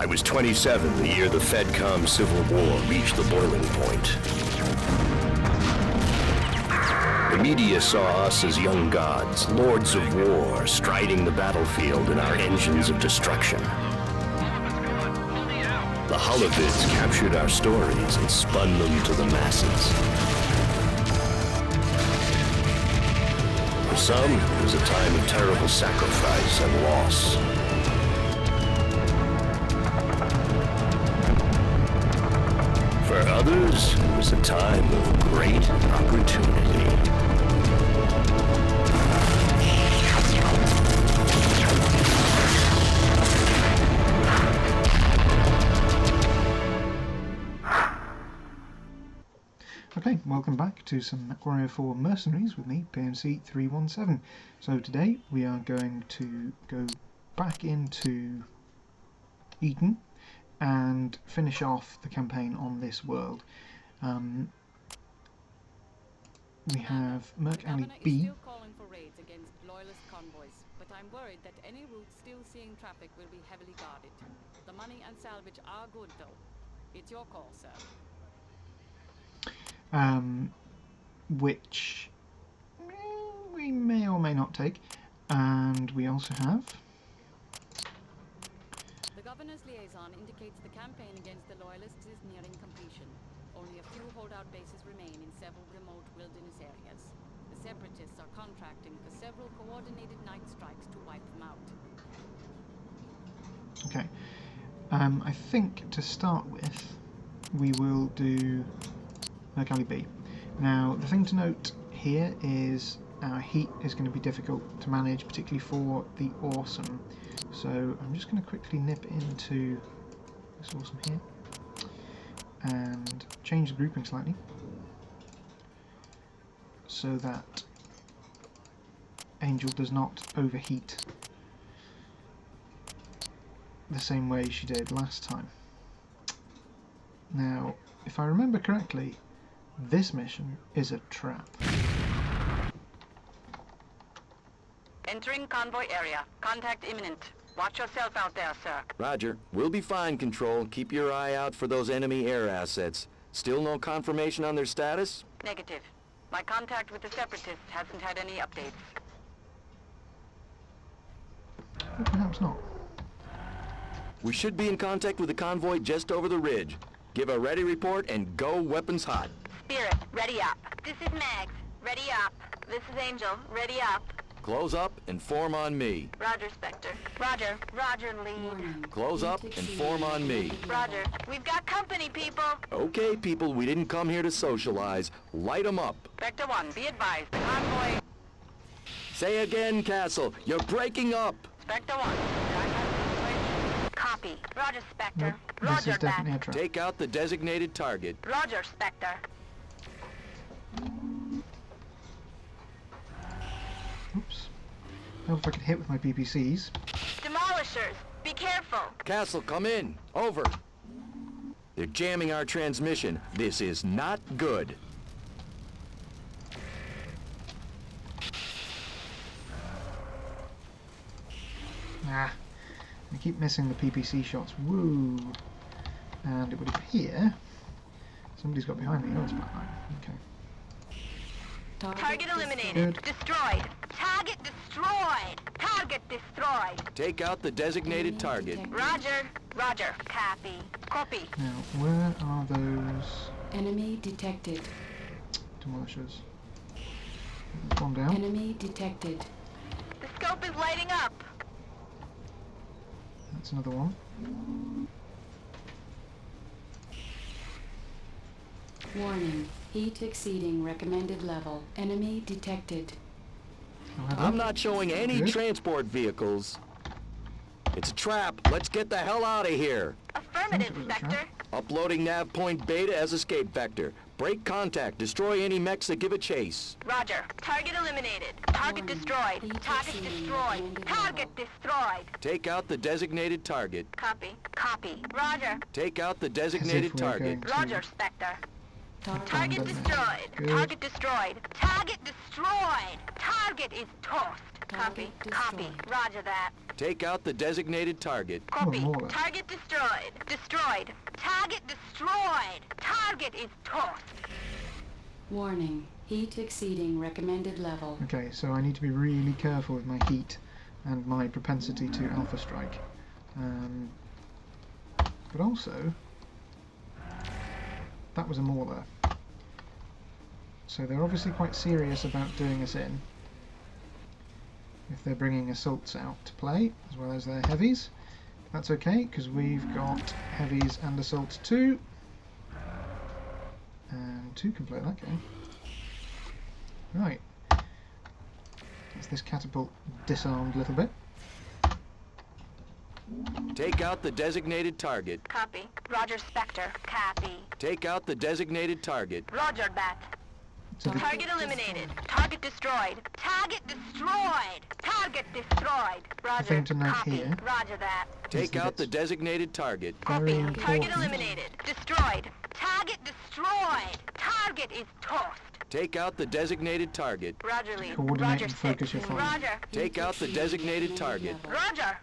I was 27 the year the FedCom Civil War reached the boiling point. The media saw us as young gods, lords of war, striding the battlefield in our engines of destruction. The holovids captured our stories and spun them to the masses. For some, it was a time of terrible sacrifice and loss. For others, it was a time of great opportunity. Okay, welcome back to some MechWarrior 4 Mercenaries with me, PMC317. So today we are going to go back into Eaton and finish off the campaign on this world. We have Merc Alley B. Still calling for raids against loyalist convoys, but I'm worried that any route still seeing traffic will be heavily guarded. The money and salvage are good though. It's your call, sir. Which we may or may not take, and we also have the governor's liaison indicates the campaign against the loyalists is nearing completion. Only a few holdout bases remain in several remote wilderness areas. The separatists are contracting for several coordinated night strikes to wipe them out. okay. I think to start with we will do Merc Alley B. Now, the thing to note here is our heat is going to be difficult to manage, particularly for the awesome. So I'm just going to quickly nip into this awesome here and change the grouping slightly so that Angel does not overheat the same way she did last time. Now, if I remember correctly, this mission is a trap. Entering convoy area. Contact imminent. Watch yourself out there, sir. Roger. We'll be fine, Control. Keep your eye out for those enemy air assets. Still no confirmation on their status? Negative. My contact with the separatists hasn't had any updates. Or perhaps not. We should be in contact with the convoy just over the ridge. Give a ready report and go weapons hot. Spirit, ready up. This is Mags. Ready up. This is Angel. Ready up. Close up and form on me. Roger, Spectre. Roger. Roger, lead. Close up and form on me. Roger. We've got company, people. Okay, people, we didn't come here to socialize. Light 'em up. Spectre 1, be advised. The convoy... Say again, Castle. You're breaking up. Spectre 1. Copy. Roger, Spectre. Nope, this Roger is definitely a that. trap. Take out the designated target. Roger, Spectre. Oops. Well, if I could hit with my PPCs. Demolishers, be careful. Castle, come in. Over. They're jamming our transmission. This is not good. Ah, I keep missing the PPC shots. Woo! And it would appear somebody's got behind me. Oh, it's behind. Okay. Target eliminated. Good. Destroyed. Target destroyed. Target destroyed. Take out the designated target. Roger. Roger. Copy. Copy. Now, where are those Enemy detected. demolishers? One down. Enemy detected. The scope is lighting up. That's another one. Warning. Heat exceeding recommended level. Enemy detected. I'm not showing any Good. transport vehicles. It's a trap. Let's get the hell out of here. Affirmative, Seems it was a Spectre. trap. Uploading nav point beta as escape vector. Break contact. Destroy any mechs that give a chase. Roger. Target eliminated. Target Warning. destroyed. Heat Target exceeding destroyed. recommended Target level. destroyed. Take out the designated target. Copy. Copy. Roger. Take out the As designated if we're target. going to Roger, Spectre. Target Target destroyed. Good. Target destroyed. Target destroyed. Target is toast. Copy. Target Copy. destroyed. Roger that. Take out the designated target. Copy. Mauler. Target destroyed. Destroyed. Target destroyed. Target is tossed. Warning. Heat exceeding recommended level. Okay, so I need to be really careful with my heat and my propensity to alpha strike. But also, that was a Mauler. So they're obviously quite serious about doing us in. If they're bringing assaults out to play, as well as their heavies. That's okay, because we've got heavies and assaults too. And 2 can play that game. Right. Gets this catapult disarmed a little bit. Take out the designated target. Copy. Roger, Spectre. Copy. Take out the designated target. Roger that. So the, Target eliminated. Target destroyed. Target destroyed. Target destroyed. Roger. thing to note Copy. here Roger that. Take out the it's designated target. very Copy. Target important. eliminated. Destroyed. Target destroyed. Target is tossed. Take out the designated target. Roger, lead. Coordinate Roger, and focus six. your fire. Roger. Take out the designated target. Roger.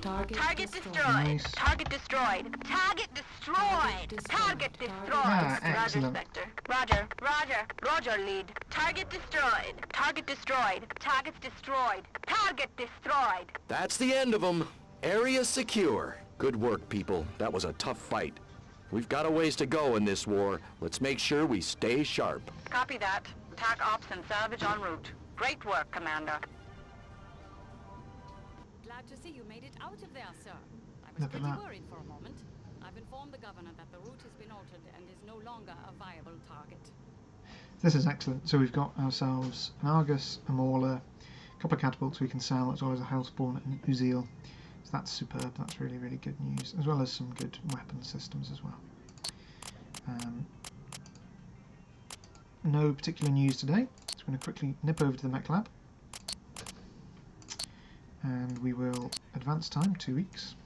Target Destroyed. Nice. Target destroyed. Target destroyed. Target destroyed. Ah, Roger, excellent. Spectre. Roger. Roger. Roger, lead. Target destroyed. Target destroyed. Target's destroyed. Target destroyed. That's the end of them. Area secure. Good work, people. That was a tough fight. We've got a ways to go in this war. Let's make sure we stay sharp. Copy that. Attack ops and salvage en route. Great work, Commander. Glad to see you made it out of there, sir. I was Look at pretty that. worried for a moment. I've informed the governor that the route has been altered and is no longer a viable target. This is excellent. So we've got ourselves an Argus, a Mauler, a couple of catapults we can sell, as well as a Hellspawn and an Uziel. So that's superb. That's really, really good news, as well as some good weapon systems as well. No particular news today. So I'm going to quickly nip over to the mech lab. And we will advance time 2 weeks.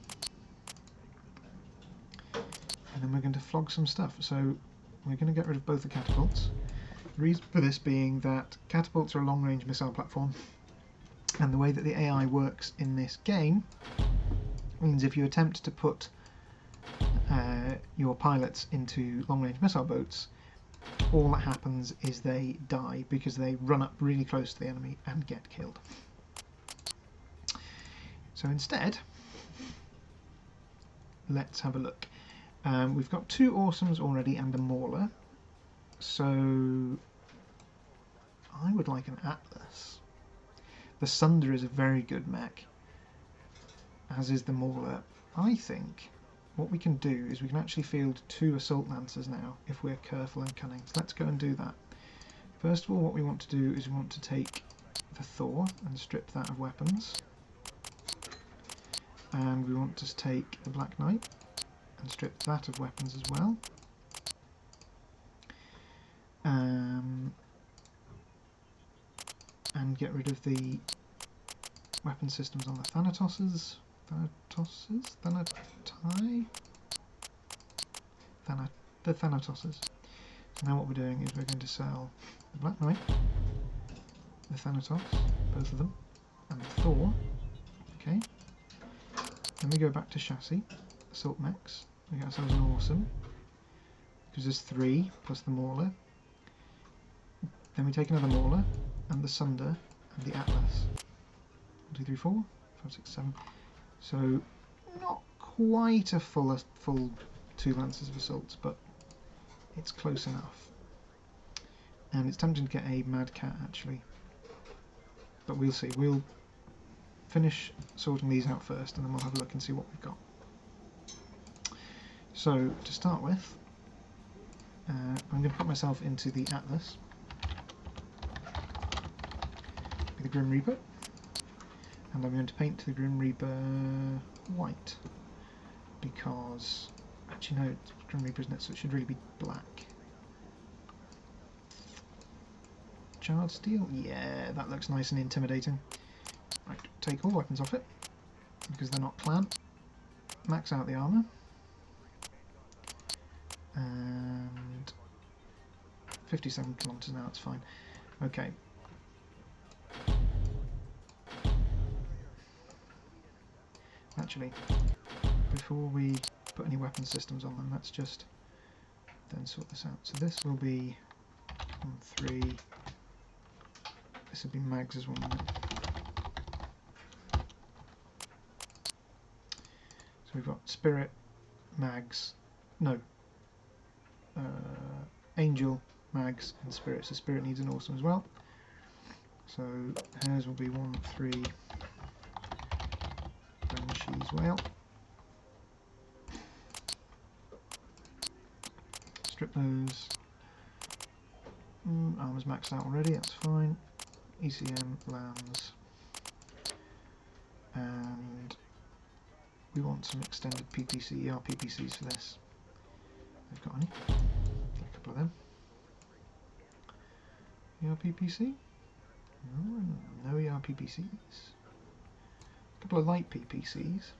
And then we're going to flog some stuff. So we're going to get rid of both the catapults. The reason for this being that catapults are a long-range missile platform, and the way that the AI works in this game means if you attempt to put your pilots into long-range missile boats, all that happens is they die because they run up really close to the enemy and get killed. So instead, let's have a look. We've got 2 Awesomes already and a Mauler, so I would like an Atlas. The Sunder is a very good mech, as is the Mauler. I think what we can do is we can actually field 2 Assault Lancers now, if we're careful and cunning. So let's go and do that. First of all, what we want to do is we want to take the Thor and strip that of weapons. And we want to take the Black Knight and strip that of weapons as well. And get rid of the weapon systems on the Thanatoses. The Thanatoses. So now what we're doing is we're going to sell the Black Knight, the Thanatos, both of them, and the Thor. Okay. Then we go back to chassis, assault mechs. We get ourselves an Awesome, because there's 3 plus the Mauler. Then we take another Mauler and the Sunder and the Atlas. 1, 2, 3, 4, 5, 6, 7. So not quite a full 2 Lancers of Assaults, but it's close enough. And it's tempting to get a Mad Cat actually, but we'll see. We'll finish sorting these out first, and then we'll have a look and see what we've got. So to start with, I'm going to put myself into the Atlas with the Grim Reaper, and I'm going to paint the Grim Reaper white, because actually no, it's Grim Reaper, isn't it? So it should really be black. Charred steel, yeah, that looks nice and intimidating. Right, take all weapons off it, because they're not clan. Max out the armour. And 57 kilometers now, it's fine. Okay. Actually, before we put any weapon systems on them, let's just then sort this out. So this will be 1, 3. This would be mags as well. So we've got spirit, mags, no, angel, mags, and spirit. So spirit needs an awesome as well. So hers will be 1, 3. She's whale. Strip those. Armor's maxed out already, that's fine. ECM lands. And we want some extended PPC, ER PPCs for this. They've got any? Get a couple of them. ER PPC? No ER PPCs. A couple of light PPCs.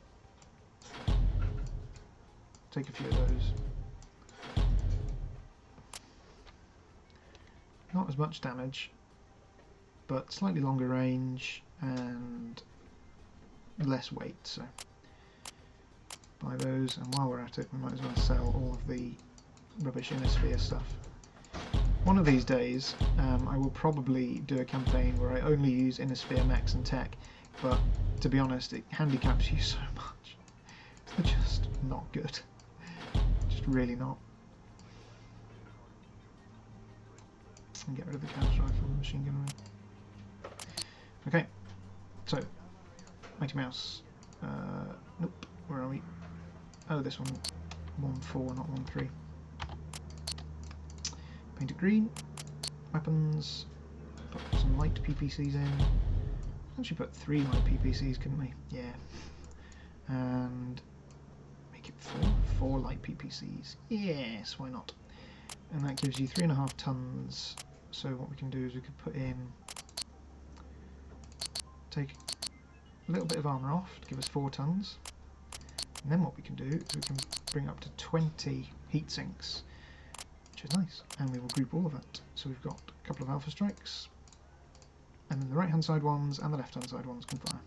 Take a few of those. Not as much damage, but slightly longer range and less weight, so buy those, and while we're at it we might as well sell all of the rubbish inner sphere stuff. One of these days I will probably do a campaign where I only use inner sphere mechs and tech, but to be honest it handicaps you so much. They're just not good. Just really not. And get rid of the counter rifle and machine gun room. Okay, so Mighty Mouse. Nope, where are we? Oh, this one. 1-4, not 1-3. Paint it green. Weapons. Put some light PPCs in. Actually, put 3 light PPCs, couldn't we? Yeah. And make it 4 light PPCs. Yes, why not? And that gives you 3.5 tons. So what we can do is we could put in, take a little bit of armour off to give us 4 tons. And then what we can do is we can bring up to 20 heat sinks, which is nice. And we will group all of that. So we've got a couple of alpha strikes, and then the right hand side ones and the left hand side ones can fire.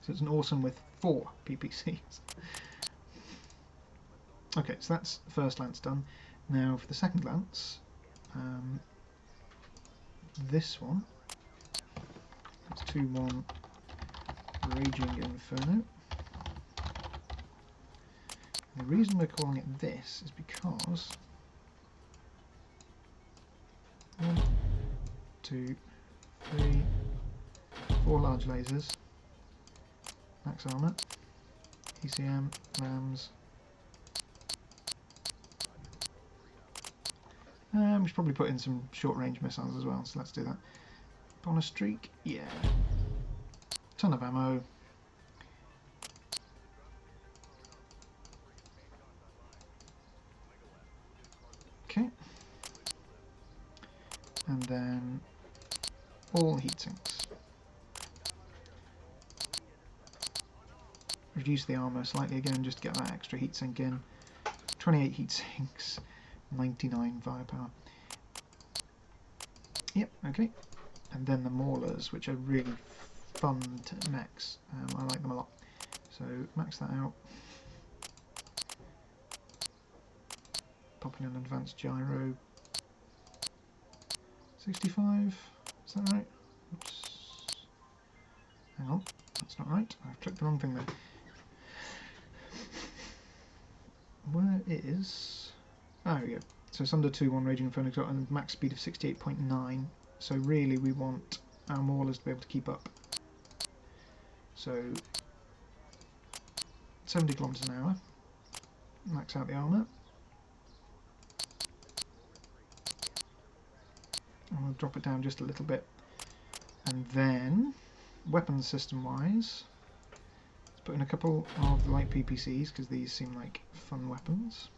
So it's an awesome with 4 PPCs. Okay, so that's the first lance done. Now for the second lance, this one, it's 2-1 Raging Inferno. And the reason we're calling it this is because 1, 2, 3, 4 large lasers, max armor, ECM, rams. We should probably put in some short-range missiles as well, so let's do that. On a streak, yeah. Ton of ammo. Okay. And then all heat sinks. Reduce the armor slightly again, just to get that extra heat sink in. 28 heat sinks. 99 firepower. Yep, okay. And then the maulers, which are really fun to mechs. I like them a lot. So max that out. Pop in an advanced gyro. 65. Is that right? Oops. Hang on, that's not right. I've clicked the wrong thing there. Where is? Oh, here we go. So it's under 2-1 Raging Inferno and max speed of 68.9. So really we want our maulers to be able to keep up. So 70 kilometers an hour. Max out the armor. And we'll drop it down just a little bit. And then, weapons system wise, let's put in a couple of the light PPCs because these seem like fun weapons.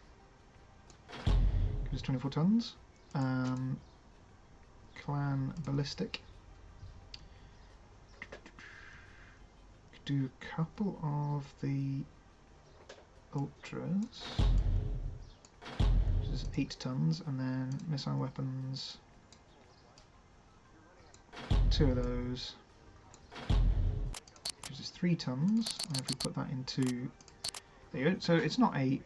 Gives us 24 tons. Clan ballistic. Could do a couple of the ultras, which is 8 tons, and then missile weapons. 2 of those. gives us 3 tons. And if we put that into... There you go. So it's not a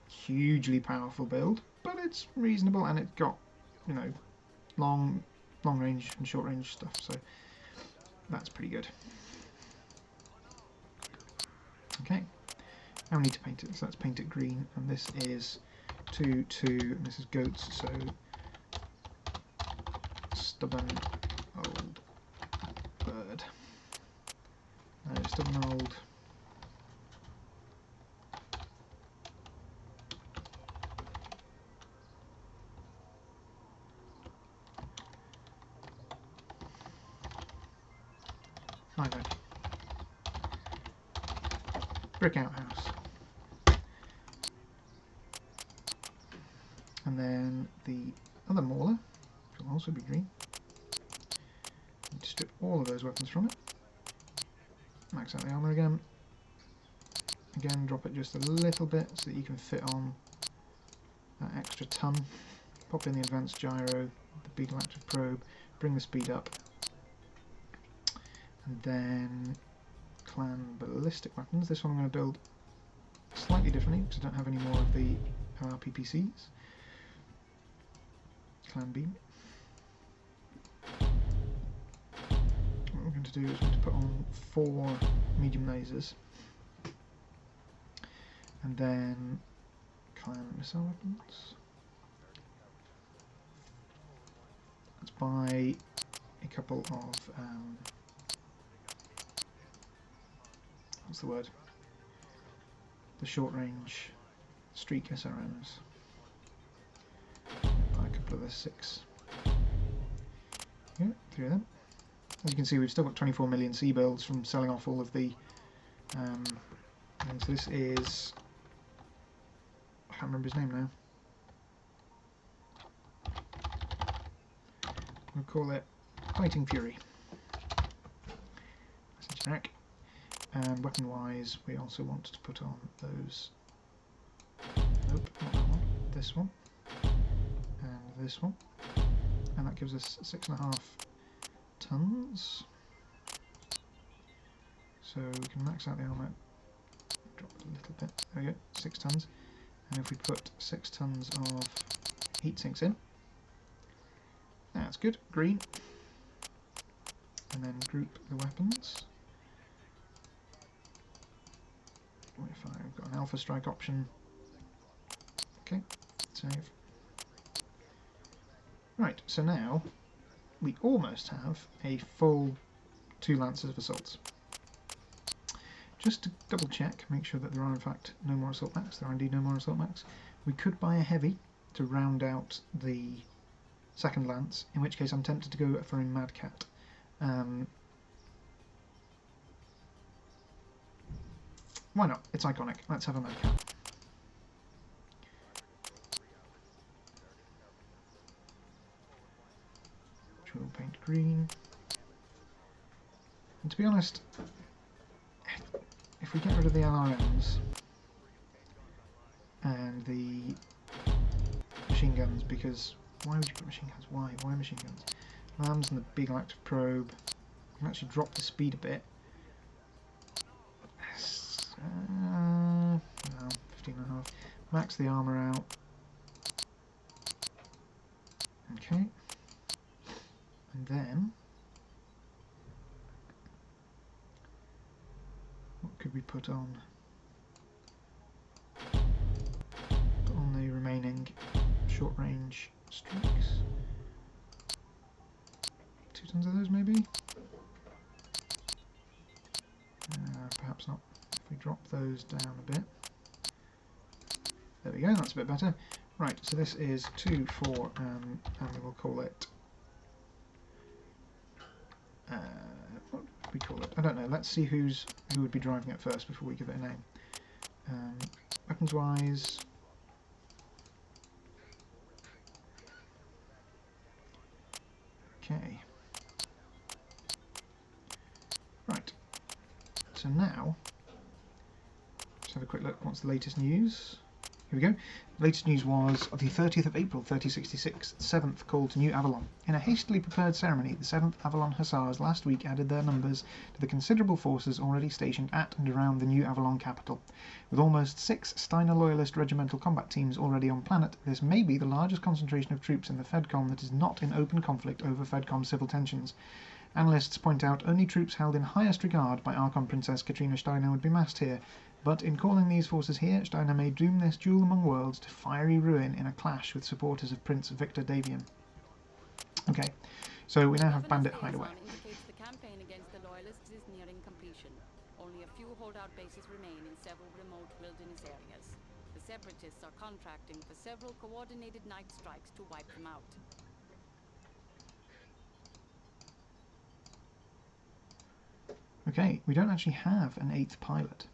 hugely powerful build, but it's reasonable, and it's got, you know, long range and short range stuff, so that's pretty good. Okay, now we need to paint it, so let's paint it green, and this is 2, 2, and this is goats, so stubborn old bird. No, stubborn old... brick outhouse. And then the other mauler, which will also be green. Need to strip all of those weapons from it. Max out the armour again. Again, drop it just a little bit so that you can fit on that extra ton. Pop in the advanced gyro, the beagle active probe, bring the speed up. And then clan ballistic weapons. This one I'm going to build slightly differently because I don't have any more of the RPPCs. Clan beam. What we're going to do is we're going to put on 4 medium lasers, and then clan missile weapons. Let's buy a couple of what's the word? The short range streak SRMs. Buy a couple of the 6. Yeah, 3 of them. As you can see, we've still got 24 million C builds from selling off all of the. And so this is. I can't remember his name now. We'll call it Fighting Fury. That's generic. And weapon-wise, we also want to put on those. Nope, not that one. This one. And this one. And that gives us 6.5 tons. So we can max out the armor. Drop it a little bit. There we go, 6 tons. And if we put 6 tons of heat sinks in, that's good. Green. And then group the weapons. If I've got an alpha strike option. Okay, save. Right, so now we almost have a full 2 Lancers of Assaults. Just to double check, make sure that there are in fact no more Assault Mechs. There are indeed no more Assault Mechs. We could buy a heavy to round out the second Lance, in which case I'm tempted to go for a Mad Cat. Why not? It's iconic. Let's have a Mad Cat. Which we'll paint green. And to be honest, if we get rid of the LRMs and the machine guns, because why would you put machine guns? Why machine guns? Lambs and the Beagle Active Probe. We can actually drop the speed a bit. No, 15.5. Max the armour out. Okay. And then what could we put on? Put on the remaining short range streaks. 2 tons of those maybe? Perhaps not. If we drop those down a bit. There we go, that's a bit better. Right, so this is 2, 4, and we will call it... what would we call it? I don't know. Let's see who would be driving it first before we give it a name. Weapons-wise... Okay. Right. So now, let's have a quick look. What's the latest news? Here we go. The latest news was the 30th of April, 3066, 7th call to New Avalon. In a hastily prepared ceremony, the 7th Avalon Hussars last week added their numbers to the considerable forces already stationed at and around the New Avalon capital. With almost 6 Steiner Loyalist regimental combat teams already on planet, this may be the largest concentration of troops in the FedCom that is not in open conflict over FedCom civil tensions. Analysts point out only troops held in highest regard by Archon Princess Katrina Steiner would be massed here, but in calling these forces here, Steiner may doom this duel among worlds to fiery ruin in a clash with supporters of Prince Victor Davian. Okay, so we now have Bandit Hideaway. Indicates the campaign against the Loyalists is nearing completion. Only a few holdout bases remain in several remote wilderness areas. The Separatists are contracting for several coordinated night strikes to wipe them out. Okay, we don't actually have an 8th pilot.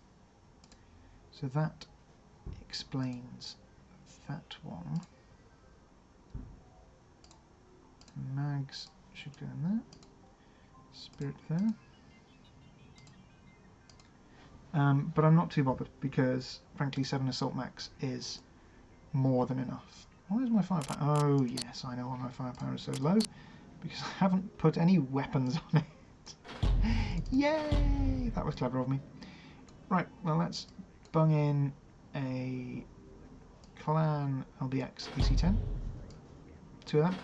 So that explains that one. Mags should go in there. Spirit there. But I'm not too bothered because, frankly, 7 assault mechs is more than enough. Why is my firepower? Oh, yes, I know why my firepower is so low. Because I haven't put any weapons on it. Yay! That was clever of me. Right, well, let's bung in a Clan LBX AC-10. 2 of them.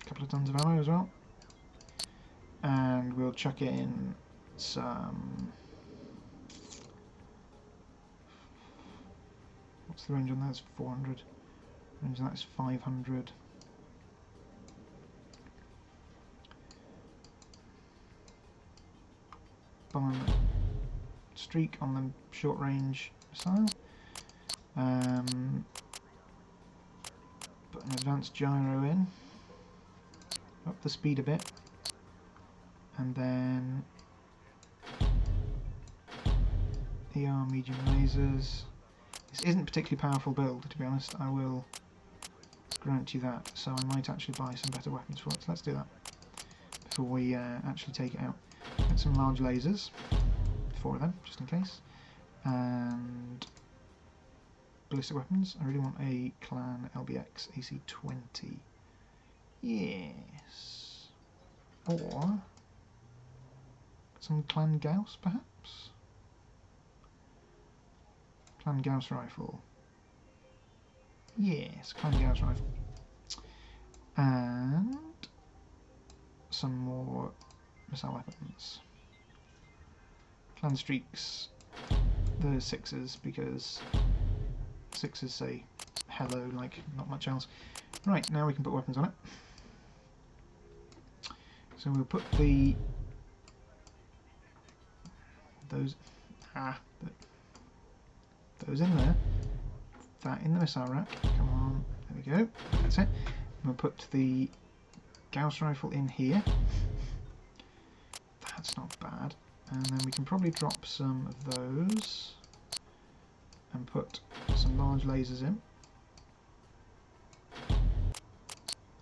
A couple of tons of ammo as well. And we'll chuck in some... What's the range on that? It's 400. Range on that is 500. Bung on the streak on the short range missile. Put an advanced gyro in. Up the speed a bit. And then ER medium lasers. This isn't a particularly powerful build, to be honest, I will grant you that, so I might actually buy some better weapons for it. So let's do that before we actually take it out. Get some large lasers, 4 of them, just in case, and ballistic weapons. I really want a Clan LBX AC-20. Yes. Or some Clan Gauss, perhaps? Clan Gauss rifle. Yes, Clan Gauss rifle. And some more missile weapons. Clan Streaks, the 6s, because 6s say hello like not much else. Right, now we can put weapons on it. So we'll put those in there, that in the missile rack, come on, there we go, that's it. We'll put the Gauss rifle in here, that's not bad, and then we can probably drop some of those and put some large lasers in,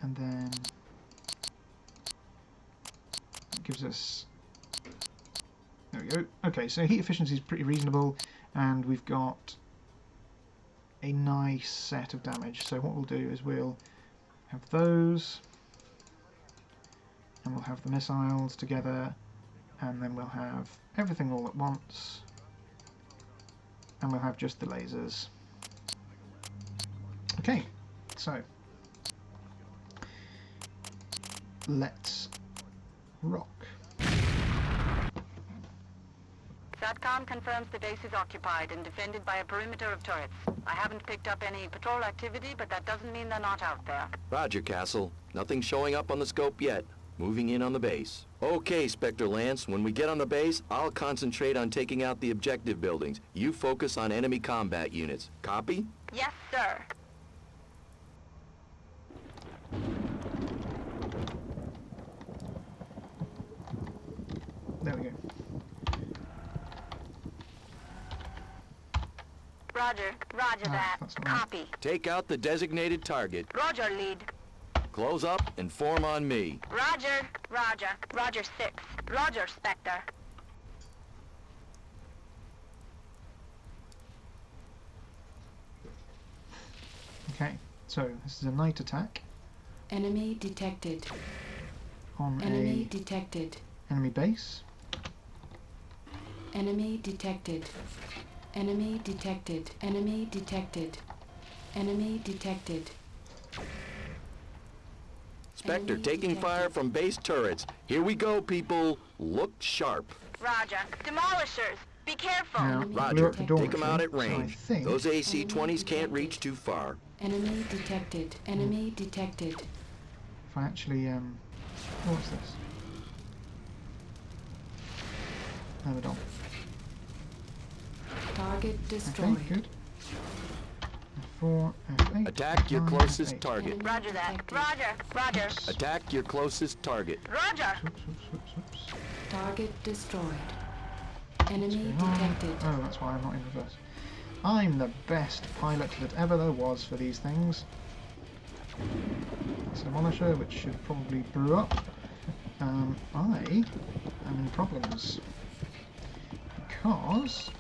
and then that gives us, there we go. Okay, so heat efficiency is pretty reasonable, and we've got a nice set of damage. So what we'll do is we'll have those, and we'll have the missiles together, and then we'll have everything all at once, and we'll have just the lasers. Okay, so let's rock. SATCOM confirms the base is occupied and defended by a perimeter of turrets. I haven't picked up any patrol activity, but that doesn't mean they're not out there. Roger, Castle. Nothing showing up on the scope yet. Moving in on the base. Okay, Spectre Lance, when we get on the base, I'll concentrate on taking out the objective buildings. You focus on enemy combat units. Copy? Yes, sir. There we go. Roger that. That's not right. Copy. Take out the designated target. Roger, lead. Close up and form on me. Roger 6. Roger, Spectre. Okay, so this is a night attack Enemy detected. on Enemy a detected. enemy base. Enemy detected. Enemy detected. Enemy detected. Enemy detected. Spectre Enemy taking detected. fire from base turrets. Here we go, people. Look sharp. Roger. Demolishers! Be careful! Now, Enemy blew Roger. up the detected. Take them out at dormitory, so I range. think Those AC-20s can't detected. reach too far. Enemy detected. Enemy detected. if I actually oh, what's this? Another dog. Target destroyed. Okay, good. F4, F8. Attack your F9, closest F8. target. Enemy Roger that. detected. Roger. Roger. Oops. Attack your closest target. Roger. Oops, oops, oops, oops. Target destroyed. What's Enemy going on? detected. Oh, that's why I'm not in reverse. I'm the best pilot that ever there was for these things. It's a Demolisher, which should probably brew up. I am in problems. Because...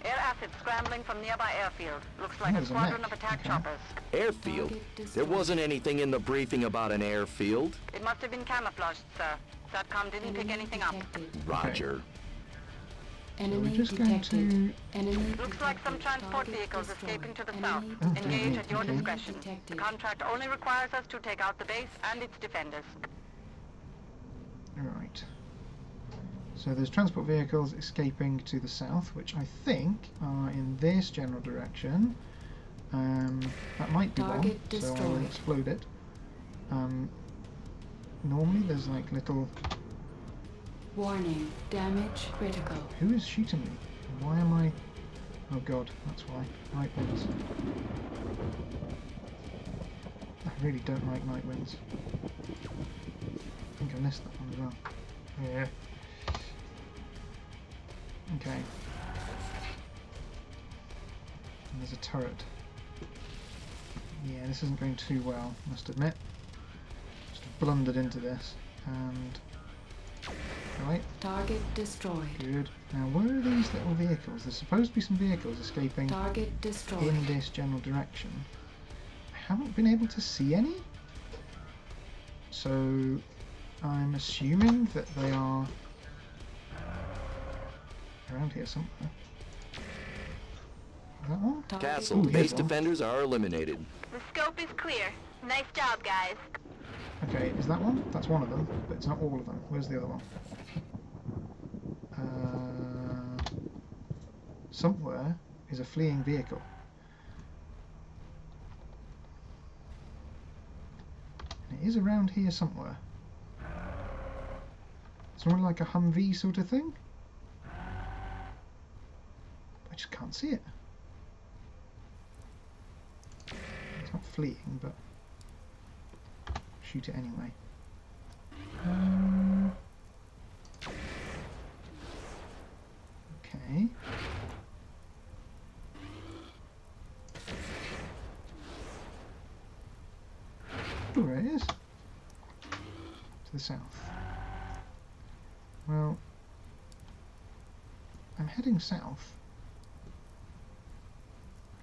Air acid scrambling from nearby airfield. Looks like Oh, a there's a squadron mech. of attack Okay. choppers. Airfield? Target There destroyed. wasn't anything in the briefing about an airfield. It must have been camouflaged, sir. SATCOM didn't pick Enemy anything up. detected. Roger. Enemy just going detected. to- Enemy Looks like some detected. transport Target vehicles destroyed. escaping to the Enemy south. Oh, detected. dear Engage me, at your okay. discretion. The Detected. contract only requires us to take out the base and its defenders. Right. So there's transport vehicles escaping to the south, which I think are in this general direction. That might be Target one, so I will destroyed. explode it. Normally there's like little... Warning. Damage critical. Who is shooting me? Why am I... Oh god, that's why. Night winds. I really don't like night winds. I think I missed that one as well. Yeah. Okay. And there's a turret. Yeah, this isn't going too well, must admit. Just blundered into this, and... Right, Target destroyed. good. Now, where are these little vehicles? There's supposed to be some vehicles escaping Target destroyed. in this general direction. I haven't been able to see any, so I'm assuming that they are around here somewhere. Is that one? Target Castle, Ooh, base here's one. defenders are eliminated. The scope is clear. Nice job, guys. Okay, is that one? That's one of them, but it's not all of them. Where's the other one? Somewhere is a fleeing vehicle. And it is around here somewhere. Somewhere like a Humvee sort of thing? I just can't see it. It's not fleeing, but shoot it anyway. Okay. Oh, there it is. To the south. Well, I'm heading south.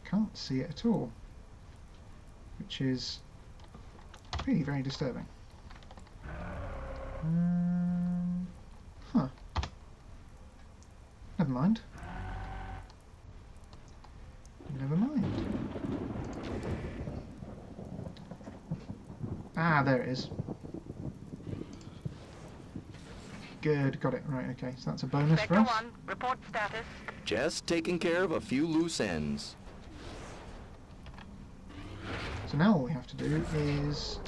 I can't see it at all, which is really very disturbing. Huh. Never mind. Never mind. Ah, there it is. Good, got it. Right, okay. So that's a bonus for Spectre us. 1, report status. Just taking care of a few loose ends. So now all we have to do is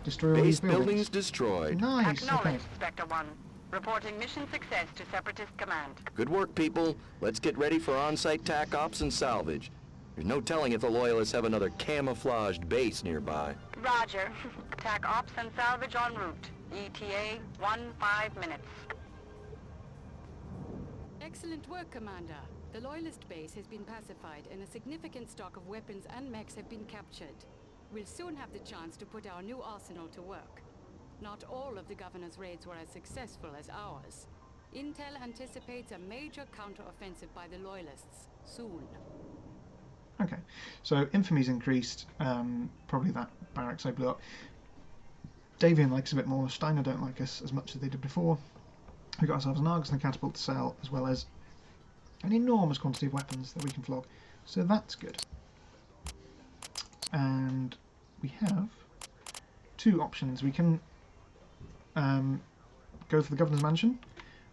destroy all these Base buildings destroyed. Nice, okay. Acknowledged, Spectre 1. Reporting mission success to Separatist Command. Good work, people. Let's get ready for on-site TAC ops and salvage. There's no telling if the Loyalists have another camouflaged base nearby. Roger. TAC ops and salvage en route. ETA 15 minutes. Excellent work, Commander. The Loyalist base has been pacified and a significant stock of weapons and mechs have been captured. We'll soon have the chance to put our new arsenal to work. Not all of the Governor's raids were as successful as ours. Intel anticipates a major counter-offensive by the Loyalists soon. Okay, so infamy's increased. Probably that barracks I blew up. Davian likes a bit more. Steiner don't like us as much as they did before. We've got ourselves an Argus and a catapult to sell, as well as an enormous quantity of weapons that we can flog. So that's good. And we have two options. We can go for the Governor's Mansion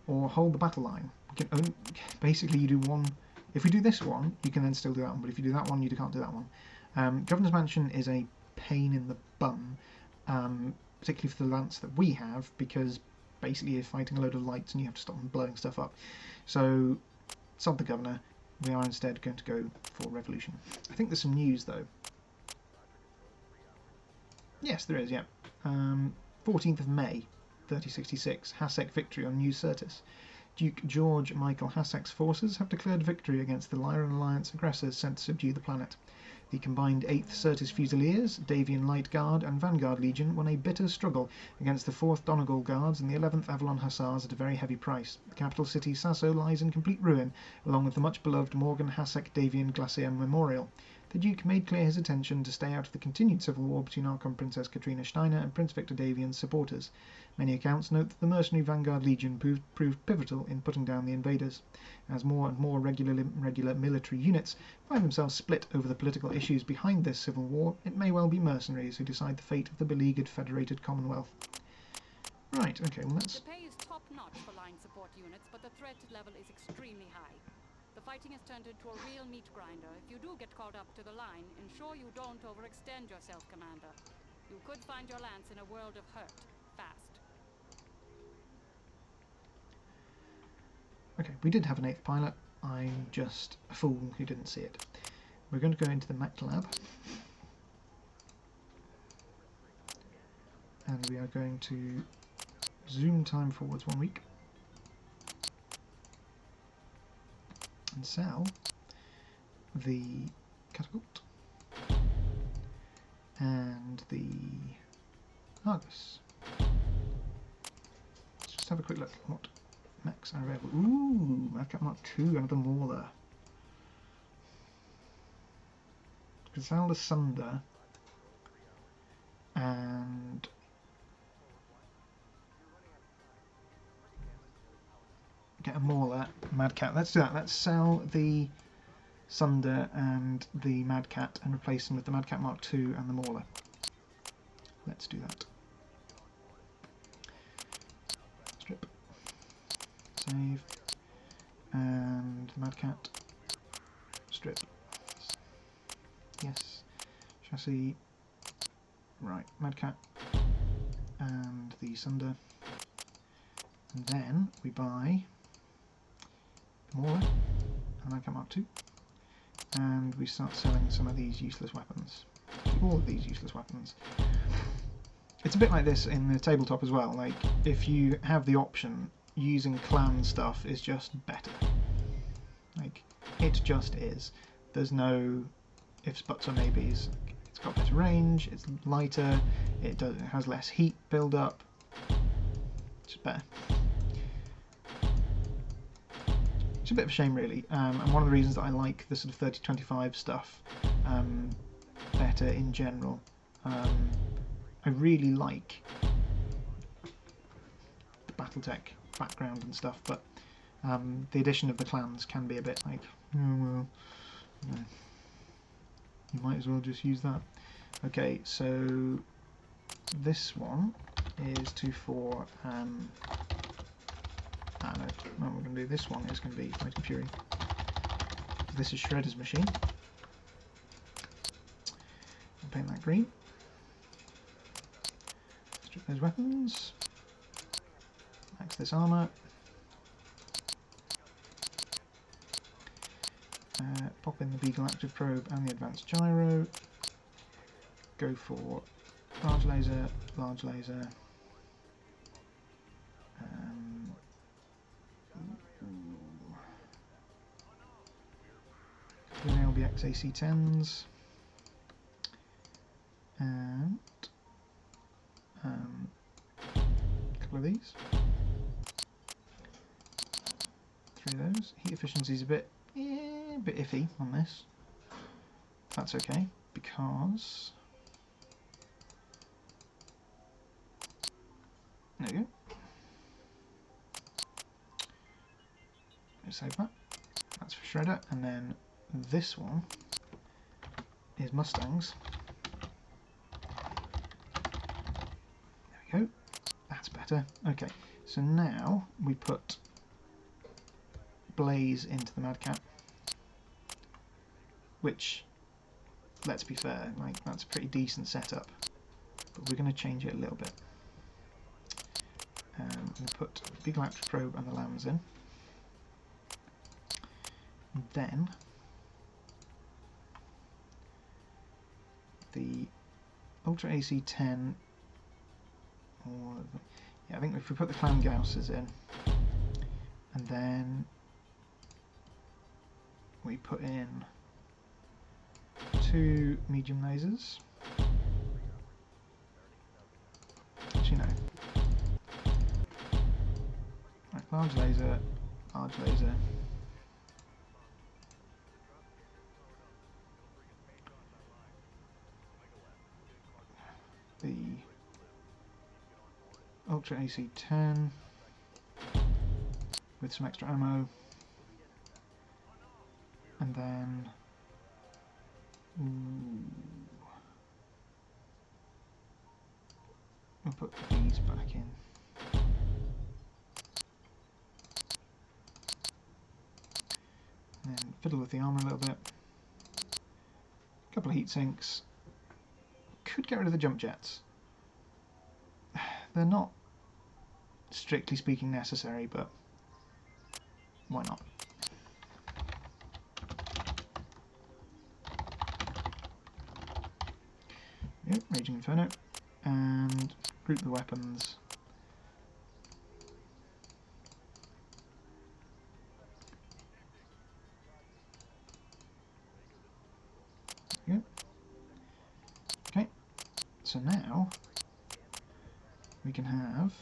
or hold the battle line. We can basically, you do one. If we do this one, you can then still do that one, but if you do that one, you can't do that one. Governor's Mansion is a pain in the bum, particularly for the lance that we have, because basically you're fighting a load of lights and you have to stop them blowing stuff up. So, sod the Governor. We are instead going to go for Revolution. I think there's some news, though. Yes, there is, yeah. 14th of May, 3066, Hassek victory on New Syrtis. Duke George Michael Hassek's forces have declared victory against the Lyran Alliance aggressors sent to subdue the planet. The combined 8th Syrtis Fusiliers, Davian Light Guard and Vanguard Legion won a bitter struggle against the 4th Donegal Guards and the 11th Avalon Hussars at a very heavy price. The capital city Sasso lies in complete ruin, along with the much-beloved Morgan Hassek Davian Glacier Memorial. The Duke made clear his intention to stay out of the continued civil war between Archon Princess Katrina Steiner and Prince Victor Davian's supporters. Many accounts note that the mercenary Vanguard Legion proved pivotal in putting down the invaders. As more and more regular military units find themselves split over the political issues behind this civil war, it may well be mercenaries who decide the fate of the beleaguered federated Commonwealth. Right, okay, well let's... The pay is top-notch for line support units, but the threat level is extremely high. The fighting has turned into a real meat grinder. If you do get called up to the line, ensure you don't overextend yourself, Commander. You could find your lance in a world of hurt, fast. Okay, we did have an 8th pilot. I'm just a fool who didn't see it. We're going to go into the mech lab. And we are going to zoom time forwards 1 week. And sell the catapult and the Argus. Let's just have a quick look at what mechs are available. Ooh, I've Mark II, another Mauler. Griselda Sunder and get a Mauler, Mad Cat. Let's do that. Let's sell the Sunder and the Mad Cat and replace them with the Mad Cat Mark II and the Mauler. Let's do that. Strip. Save. And the Mad Cat. Strip. Yes. Chassis. Right. Mad Cat. And the Sunder. And then we buy Mauler and Mad Cat Mark II. And we start selling some of these useless weapons. All of these useless weapons. It's a bit like this in the tabletop as well. Like, if you have the option, using clan stuff is just better. Like, it just is. There's no ifs, buts or maybes. It's got better range, it's lighter, it has less heat build up. It's just better. It's a bit of a shame, really, and one of the reasons that I like the sort of 30-25 stuff better in general. I really like the BattleTech background and stuff, but the addition of the clans can be a bit like, oh well, you might as well just use that. Okay, so this one is 2-4. No, we're going to do this one. Is going to be Fighting Fury. This is Shredder's machine. I'll paint that green. Strip those weapons. Max this armour. Pop in the Beagle Active Probe and the Advanced Gyro. Go for large laser, large laser. LBX AC-10s and a couple of these. 3 of those. Heat efficiency is a bit iffy on this. that's okay, because... There you go. Let's save that. That's for Shredder, and then this one is Mustangs. There we go. That's better. Okay, so now we put Blaze into the Madcap, which, let's be fair, like that's a pretty decent setup, but we're going to change it a little bit. I'm going to put Big Electric Probe and the Lambs in. And then the Ultra AC-10, or yeah, I think if we put the Clan Gausses in, and then we put in 2 medium lasers. Actually, no. Right, large laser, the Ultra AC-10 with some extra ammo, and then we'll put these back in. And then fiddle with the armor a little bit. A couple of heat sinks. Could get rid of the jump jets. They're not strictly speaking necessary, but why not? Yep, Raging Inferno, and group the weapons. There we go. Okay, so now we can have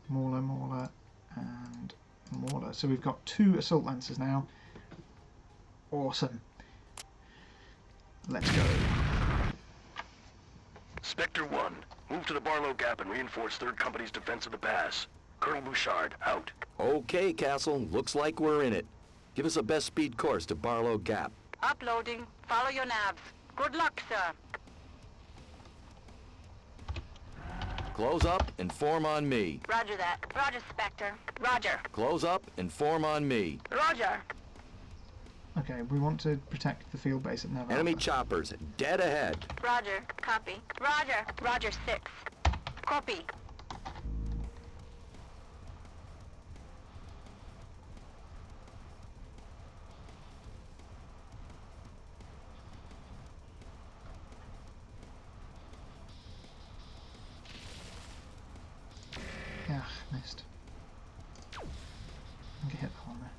Mauler, and Mauler. So we've got 2 Assault Lancers now. Awesome. Let's go. Spectre 1, move to the Barlow Gap and reinforce 3rd Company's defense of the pass. Colonel Bouchard, out. Okay, Castle. Looks like we're in it. Give us a best speed course to Barlow Gap. Uploading. Follow your navs. Good luck, sir. Close up and form on me. Roger that. Roger, Spectre. Roger. Close up and form on me. Roger. Okay, we want to protect the field base at Nav Enemy Alpha. choppers dead ahead. Roger. Copy. Roger. Roger 6. Copy. Yeah, missed. I can hit that one there.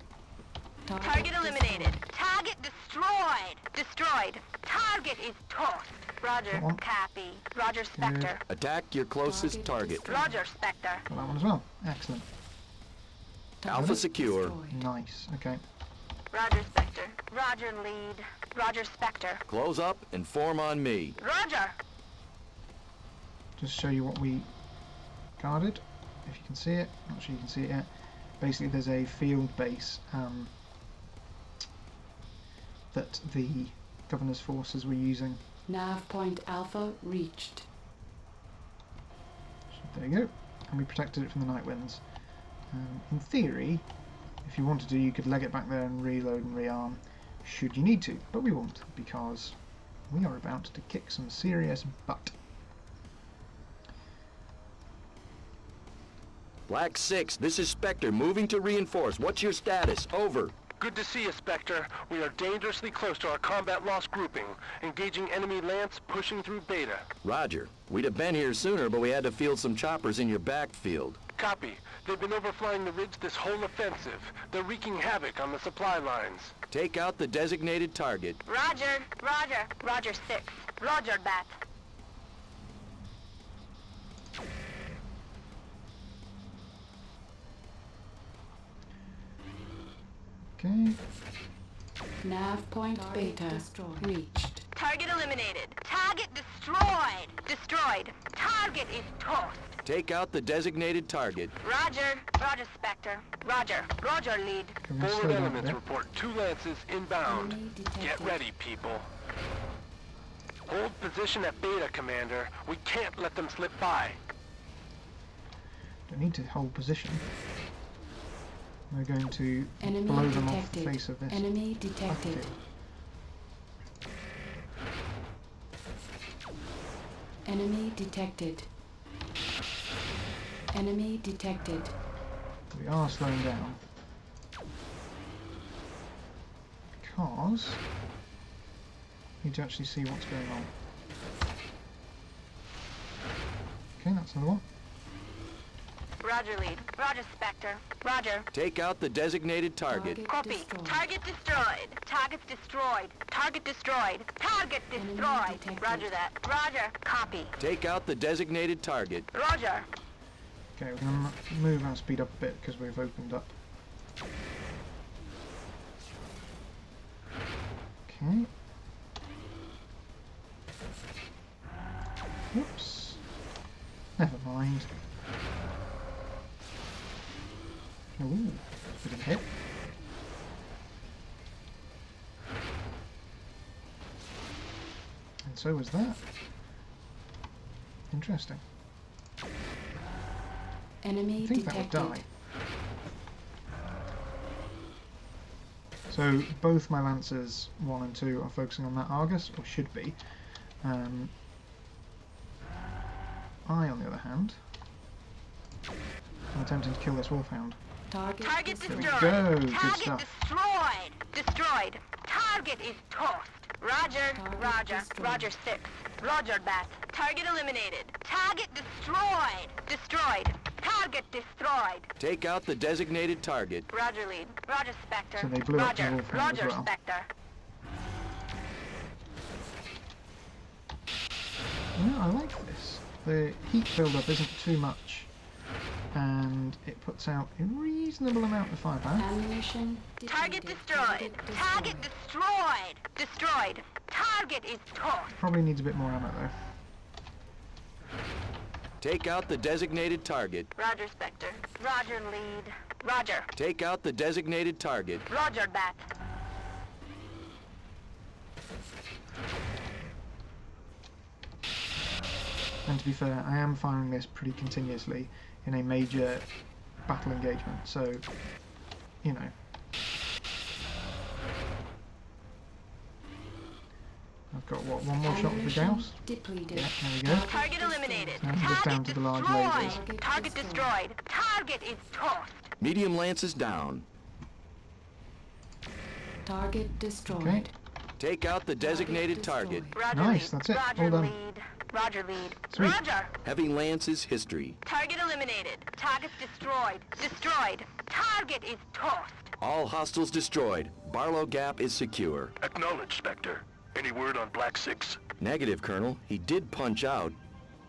Target eliminated. Target destroyed. Destroyed. Target is tossed. Roger. Go on. Copy. Roger, Spectre. Attack your closest target. Roger, Spectre. Got that one as well. Excellent. Alpha secure. Destroyed. Nice. Okay. Roger, Spectre. Roger, lead. Roger, Spectre. Close up and form on me. Roger. Just show you what we guarded. If you can see it. Not sure you can see it yet. Basically, there's a field base that the Governor's forces were using. Nav point Alpha reached. So there you go. And we protected it from the night winds. In theory, if you wanted to, you could leg it back there and reload and rearm, should you need to. But we won't, because we are about to kick some serious butt. Black 6, this is Spectre, moving to reinforce. What's your status? Over. Good to see you, Spectre. We are dangerously close to our combat loss grouping. Engaging enemy Lance, pushing through Beta. Roger. We'd have been here sooner, but we had to field some choppers in your backfield. Copy. They've been overflying the ridge this whole offensive. They're wreaking havoc on the supply lines. Take out the designated target. Roger. Roger. Roger 6. Roger that. Okay. Nav point Beta reached. Target eliminated. Target destroyed. Destroyed. Target is toast. Take out the designated target. Roger. Roger, Spectre. Roger. Roger, lead. Can we slow Forward down a elements bit? report 2 Lances inbound. Enemy detected. Get ready, people. Hold position at Beta, Commander. We can't let them slip by. Don't need to hold position. We're going to Enemy blow them off the detected. face of this. Enemy detected. battlefield. Enemy detected. Enemy detected. We are slowing down. Because we need to actually see what's going on. Okay, that's another one. Roger, lead. Roger, Spectre. Roger. Take out the designated target. Copy. Destroyed. Target destroyed. Target's destroyed. Target destroyed. Target Enemy destroyed. detected. Roger that. Roger. Copy. Take out the designated target. Roger. Okay, we're going to move our speed up a bit because we've opened up. Okay. Whoops. Never mind. Ooh, bit of a hit. And so was that. Interesting. Enemy I think that would detected. die. So both my Lancers 1 and 2 are focusing on that Argus, or should be. I, on the other hand, am attempting to kill this Wolfhound. Target Target There we destroyed. go, good Target stuff. destroyed. Destroyed. Target is toast. Roger. Target Roger. destroyed. Roger 6. Roger that. Target eliminated. Target destroyed. Destroyed. Target destroyed. Take out the designated target. Roger, lead. Roger, Spectre. So they blew up the Roger. Wolfhound as Roger, well. Spectre. Yeah, I like this. The heat build-up isn't too much, and it puts out a reasonable amount of firepower. ammunition Target depleted. destroyed. Target destroyed. Destroyed. Target is toast. Probably needs a bit more ammo though. Take out the designated target. Roger, Spectre. Roger, lead. Roger. Take out the designated target. Roger that. And to be fair, I am firing this pretty continuously in a major battle engagement, so, you know. I've got, what, one more shot with the Ammunition Gauss? depleted. Yeah, there we go. Target eliminated. Now just down to the large lasers. Target destroyed. Target is toast. Medium lances down. Target destroyed. Okay. Take out the designated target. destroyed. Roger, Nice, lead. that's it. Roger, All done. lead. Roger, lead. Sweet. Roger. Heavy lances history. Target eliminated. Target destroyed. Destroyed. Target is toast. All hostiles destroyed. Barlow Gap is secure. Acknowledged, Spectre. Any word on Black 6? Negative, Colonel. He did punch out.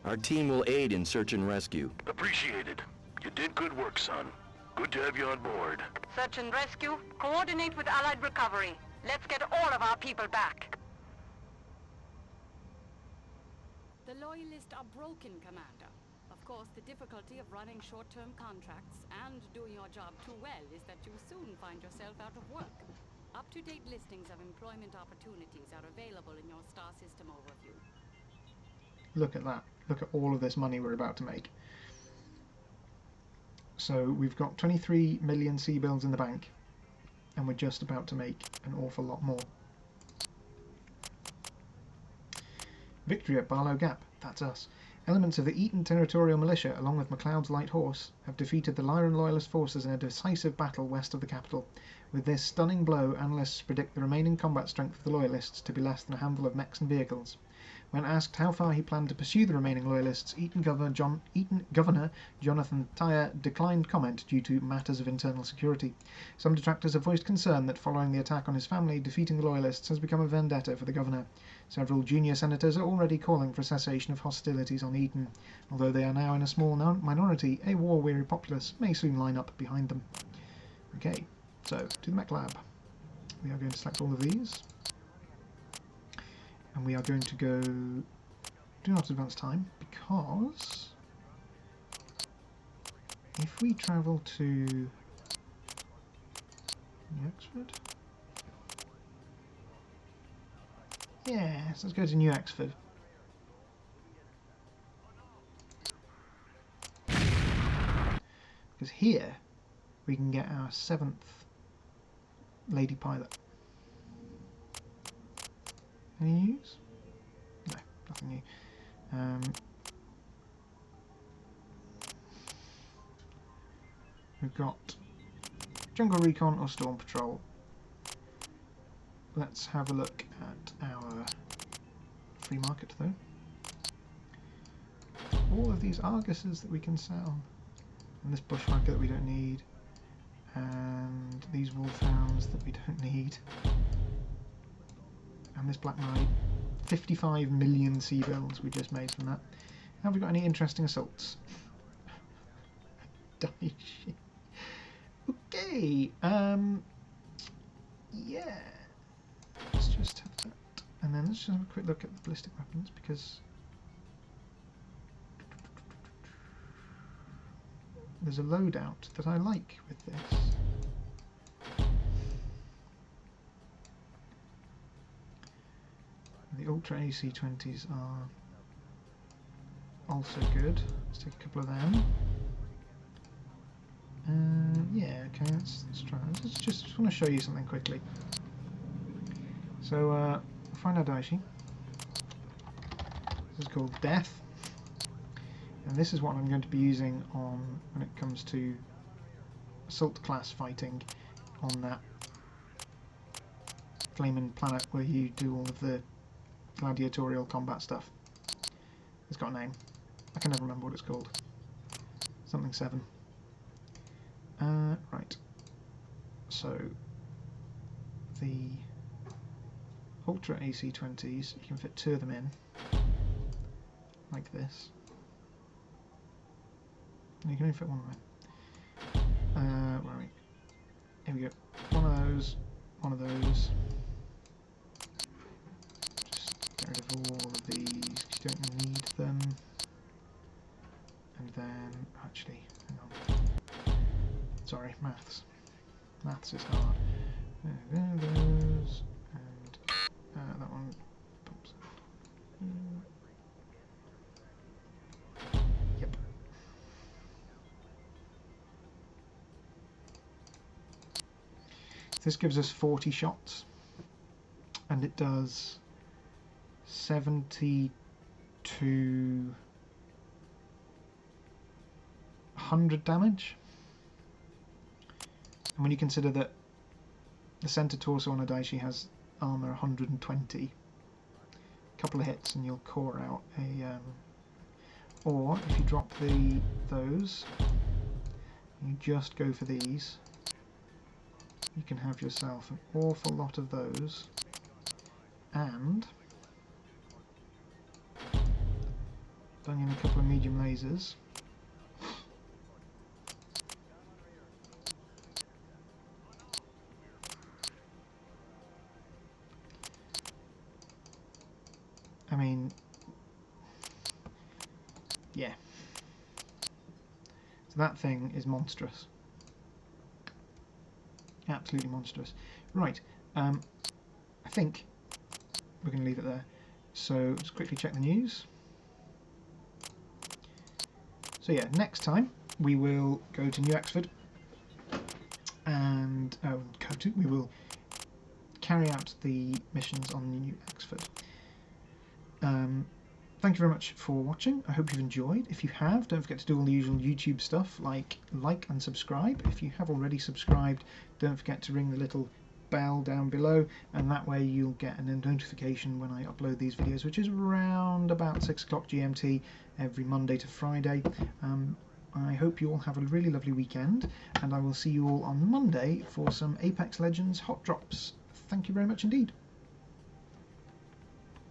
Our team will aid in search and rescue. Appreciated. You did good work, son. Good to have you on board. Search and rescue. Coordinate with Allied recovery. Let's get all of our people back. The Loyalists are broken, Commander. Of course, the difficulty of running short-term contracts and doing your job too well is that you soon find yourself out of work. Up-to-date listings of employment opportunities are available in your Star System overview. Look at that. Look at all of this money we're about to make. So we've got 23 million C-bills in the bank, and we're just about to make an awful lot more. Victory at Barlow Gap, that's us. Elements of the Eaton Territorial Militia, along with MacLeod's Light Horse, have defeated the Lyran Loyalist forces in a decisive battle west of the capital. With this stunning blow, analysts predict the remaining combat strength of the Loyalists to be less than a handful of mechs and vehicles. When asked how far he planned to pursue the remaining Loyalists, Eaton Governor Jonathan Tyre declined comment due to matters of internal security. Some detractors have voiced concern that following the attack on his family, defeating the Loyalists has become a vendetta for the governor. Several junior senators are already calling for a cessation of hostilities on Eaton. Although they are now in a small minority, a war-weary populace may soon line up behind them. Okay, so to the mech lab. we are going to select all of these, and we are going to go do not advance time, because if we travel to New Oxford, yes, let's go to New Oxford. Because here we can get our 7th lady pilot. Any news? No, nothing new. We've got Jungle Recon or Storm Patrol. Let's have a look at our free market though. All of these Arguses that we can sell, and this Bushwhacker that we don't need, and these Wolfhounds that we don't need, and this Black Knight. 55 million sea builds we just made from that. Have we got any interesting assaults? Daishi. Okay, yeah. Let's just have that, and then let's just have a quick look at the ballistic weapons, because there's a loadout that I like with this. The Ultra AC-20s are also good. Let's take a couple of them. Yeah, okay, let's try. Let's just want to show you something quickly. So, we'll find our Daishi. This is called Death. And this is what I'm going to be using on when it comes to assault class fighting on that flaming planet where you do all of the gladiatorial combat stuff. It's got a name. I can never remember what it's called. Something 7. Right. So the Ultra AC-20s, you can fit 2 of them in, like this. And you can only fit 1 of them. Where are we? Here we go. One of those. Get rid of all of these because you don't need them. And then, actually, hang on. Sorry, maths. Maths is hard. There those, and that one. Oops. Yep. This gives us 40 shots, and it does 70 to 100 damage. And when you consider that the centre torso on a Daishi has armour 120, a couple of hits and you'll core out a... or if you drop those, you just go for these, you can have yourself an awful lot of those, and bang in a couple of medium lasers. I mean, yeah. So that thing is monstrous. Absolutely monstrous. Right, I think we're going to leave it there. So let's quickly check the news. So yeah, next time we will go to New Oxford and we will carry out the missions on New Oxford. Thank you very much for watching. I hope you've enjoyed. If you have, don't forget to do all the usual YouTube stuff like and subscribe. If you have already subscribed, don't forget to ring the little bell down below, and that way you'll get a notification when I upload these videos, which is around about 6 o'clock GMT every Monday to Friday. I hope you all have a really lovely weekend, and I will see you all on Monday for some Apex Legends Hot Drops. Thank you very much indeed.